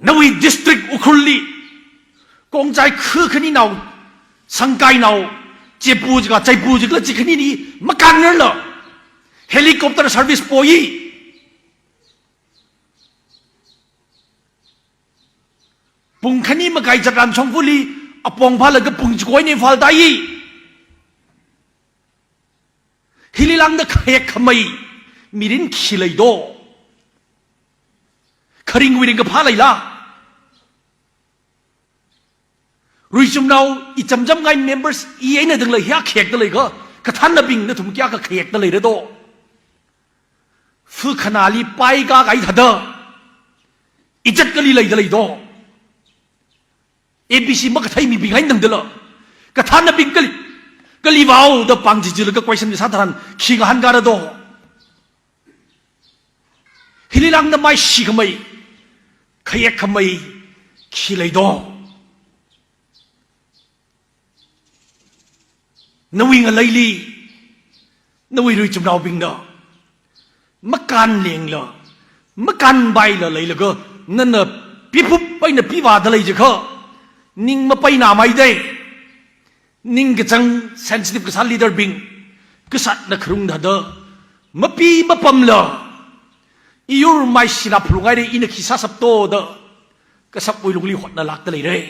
นวีดิสตริกอุครุลีกงใจคือขณีเนาสังไกเนาเจ็บปูจิกะใจปูจิกะจิขณีนี้มากันนั่นเหรอเฮลิคอปเตอร์เซอร์วิสปอยปุ่งขณีมาไกจัดการช่องฟุลีอปองพาเลยก็ปุ่งจะก้อยในฟัลไตฮิลิลังเดขยขมายมีรินขีเลยโดคริงวิริงกับพาเลยล่ะรุยจุมเราอีจำไง members อีไอ้เนี่ยถึงเลยเฮียเขกนั่นเลยก็กระทันนบิงเนี่ยถุงกี้ก็เขกนั่นเลยเด้อฟื้นขนาลีไปกาไก่ทัดเด้ออีจัดก็ลีเลยนั่นเลยโดABC มันก็ไทยมีบิงให้หนึ่งเด้อกระทันนบิงก็ลีว้าวเด้อปังจิจิลก็ question มีสัตว์ทันขี้งหันการะโดฮิลิลังเดไม่ชีขมายขยขมายขี้เลยโดนวิงอะไรลีนวิรุยจุมเราบิงเนาะมักการเลี้ยงเลยมักการใบเลยเลยก็นั่นเนอะพี่ปุ๊บไปเนอะพี่ว่าอะไรจะเขานิ่งมาไปหน้าไม่ได้นิ่งก็จังเซนซิทีฟก็สัตว์ลีดเดอร์บิงก็สัตว์นักครุงเด้อมาปีมาปั๊มเลยอียูไม่สินับพลุงไงได้อินคิดสับโตเด้อก็สับวิลุงลีหดน่ารักเลย